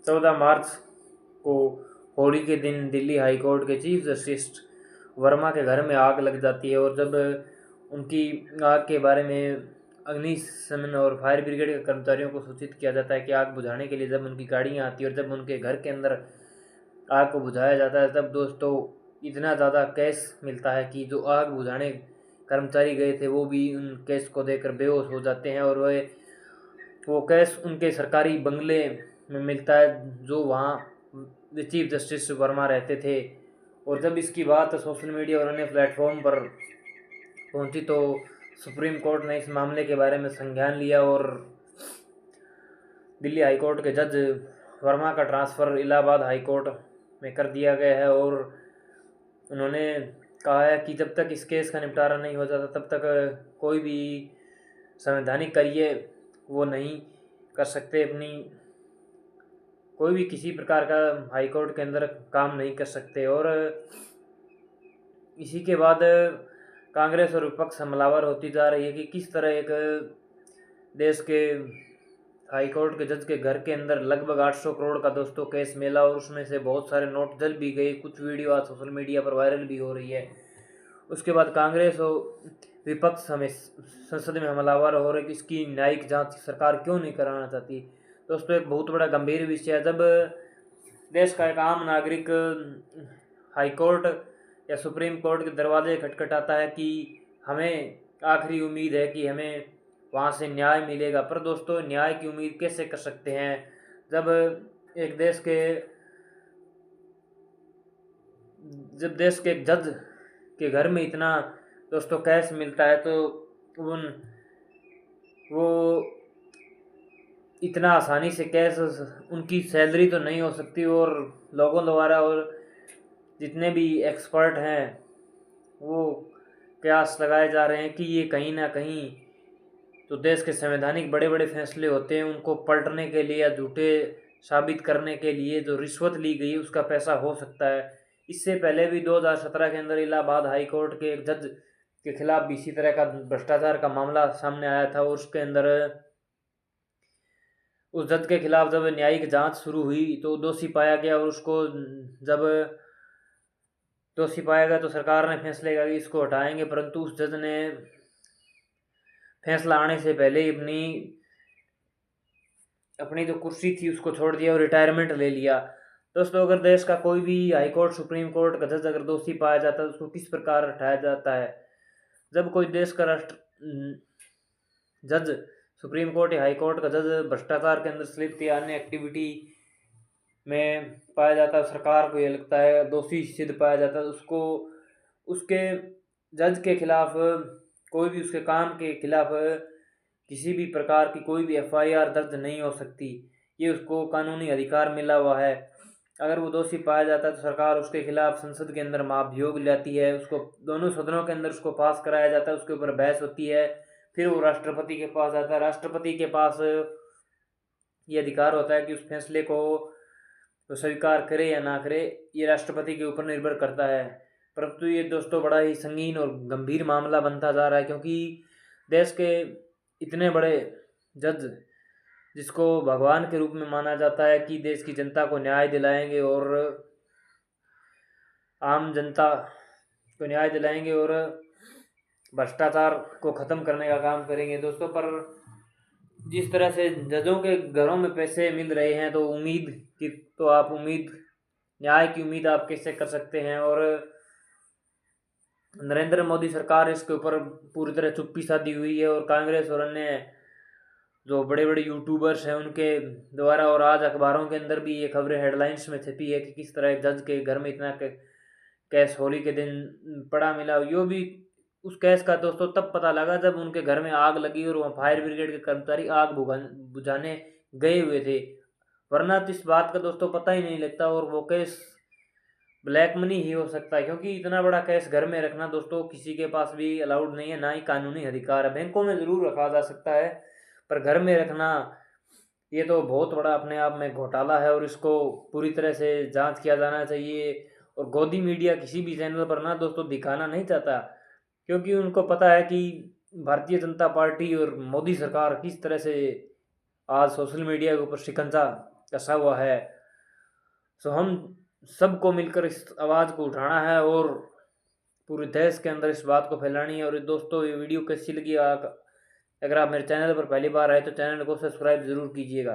14 मार्च को होली के दिन दिल्ली हाई कोर्ट के चीफ जस्टिस वर्मा के घर में आग लग जाती है। और जब उनकी आग के बारे में अग्निशमन और फायर ब्रिगेड के कर्मचारियों को सूचित किया जाता है कि आग बुझाने के लिए जब उनकी गाड़ियाँ आती है और जब उनके घर के अंदर आग को बुझाया जाता है, तब दोस्तों इतना ज़्यादा कैश मिलता है कि जो आग बुझाने कर्मचारी गए थे वो भी उन कैश को देकर बेहोश हो जाते हैं। और वो कैश उनके सरकारी बंगले में मिलता है जो वहाँ चीफ जस्टिस वर्मा रहते थे। और जब इसकी बात सोशल मीडिया और अन्य प्लेटफॉर्म पर पहुंची तो सुप्रीम कोर्ट ने इस मामले के बारे में संज्ञान लिया और दिल्ली हाई कोर्ट के जज वर्मा का ट्रांसफ़र इलाहाबाद हाई कोर्ट में कर दिया गया है। और उन्होंने कहा है कि जब तक इस केस का निपटारा नहीं हो जाता तब तक कोई भी संवैधानिक कार्य वो नहीं कर सकते, अपनी कोई भी किसी प्रकार का हाई कोर्ट के अंदर काम नहीं कर सकते। और इसी के बाद कांग्रेस और विपक्ष हमलावर होती जा रही है कि किस तरह एक देश के हाई कोर्ट के जज के घर के अंदर लगभग 800 करोड़ का दोस्तों केस मिला और उसमें से बहुत सारे नोट जल भी गए। कुछ वीडियो आज सोशल मीडिया पर वायरल भी हो रही है। उसके बाद कांग्रेस और विपक्ष हमें संसद में हमलावर हो रहे कि इसकी न्यायिक जांच सरकार क्यों नहीं कराना चाहती। दोस्तों एक बहुत बड़ा गंभीर विषय है। जब देश का एक आम नागरिक हाई कोर्ट या सुप्रीम कोर्ट के दरवाजे खटखटाता है कि हमें आखिरी उम्मीद है कि हमें वहाँ से न्याय मिलेगा, पर दोस्तों न्याय की उम्मीद कैसे कर सकते हैं जब देश के जज के घर में इतना दोस्तों कैश मिलता है तो वो इतना आसानी से कैश उनकी सैलरी तो नहीं हो सकती। और लोगों द्वारा और जितने भी एक्सपर्ट हैं वो कयास लगाए जा रहे हैं कि ये कहीं ना कहीं तो देश के संवैधानिक बड़े बड़े फैसले होते हैं उनको पलटने के लिए या झूठे साबित करने के लिए जो रिश्वत ली गई उसका पैसा हो सकता है। इससे पहले भी 2017 के अंदर इलाहाबाद हाई कोर्ट के एक जज के खिलाफ भी इसी तरह का भ्रष्टाचार का मामला सामने आया था और उसके अंदर उस जज के खिलाफ जब न्यायिक जांच शुरू हुई तो दोषी पाया गया और उसको जब दोषी पाया गया तो सरकार ने फैसले किया कि इसको हटाएंगे, परंतु उस जज ने फैसला आने से पहले ही अपनी जो कुर्सी थी उसको छोड़ दिया और रिटायरमेंट ले लिया। दोस्तों अगर देश का कोई भी हाई कोर्ट सुप्रीम कोर्ट का जज अगर दोषी पाया जाता है उसको किस प्रकार हटाया जाता है। जब कोई देश का जज सुप्रीम कोर्ट या हाई कोर्ट का जज भ्रष्टाचार के अंदर संलिप्त या अन्य एक्टिविटी में पाया जाता है, सरकार को ये लगता है दोषी सिद्ध पाया जाता है, उसको उसके जज के खिलाफ कोई भी उसके काम के खिलाफ किसी भी प्रकार की कोई भी एफआईआर दर्ज नहीं हो सकती। ये उसको कानूनी अधिकार मिला हुआ है। अगर वो दोषी पाया जाता है तो सरकार उसके खिलाफ संसद के अंदर महाभियोग लाती है, उसको दोनों सदनों के अंदर उसको पास कराया जाता है, उसके ऊपर बहस होती है, फिर वो राष्ट्रपति के पास आता है। राष्ट्रपति के पास ये अधिकार होता है कि उस फैसले को तो स्वीकार करे या ना करे, ये राष्ट्रपति के ऊपर निर्भर करता है। परंतु ये दोस्तों बड़ा ही संगीन और गंभीर मामला बनता जा रहा है क्योंकि देश के इतने बड़े जज जिसको भगवान के रूप में माना जाता है कि देश की जनता को न्याय दिलाएंगे और आम जनता को न्याय दिलाएंगे और भ्रष्टाचार को ख़त्म करने का काम करेंगे दोस्तों, पर जिस तरह से जजों के घरों में पैसे मिल रहे हैं तो न्याय की उम्मीद आप कैसे कर सकते हैं। और नरेंद्र मोदी सरकार इसके ऊपर पूरी तरह चुप्पी साधी हुई है और कांग्रेस और अन्य जो बड़े बड़े यूट्यूबर्स हैं उनके द्वारा और आज अखबारों के अंदर भी ये खबरें हेडलाइंस में छपी है कि किस तरह जज के घर में इतना कैश होली के दिन पड़ा मिला। यो भी उस कैश का दोस्तों तब पता लगा जब उनके घर में आग लगी और वहाँ फायर ब्रिगेड के कर्मचारी आग बुझाने गए हुए थे, वरना तो इस बात का दोस्तों पता ही नहीं लगता और वो कैश ब्लैक मनी ही हो सकता है क्योंकि इतना बड़ा कैश घर में रखना दोस्तों किसी के पास भी अलाउड नहीं है, ना ही कानूनी अधिकार है। बैंकों में ज़रूर रखा जा सकता है पर घर में रखना ये तो बहुत बड़ा अपने आप में घोटाला है और इसको पूरी तरह से जांच किया जाना चाहिए। और गोदी मीडिया किसी भी चैनल पर ना दोस्तों दिखाना नहीं चाहता क्योंकि उनको पता है कि भारतीय जनता पार्टी और मोदी सरकार किस तरह से आज सोशल मीडिया के ऊपर शिकंजा कसा हुआ है। सो हम सबको मिलकर इस आवाज़ को उठाना है और पूरे देश के अंदर इस बात को फैलानी है। और दोस्तों, ये वीडियो कैसी लगी, अगर आप मेरे चैनल पर पहली बार आए तो चैनल को सब्सक्राइब ज़रूर कीजिएगा।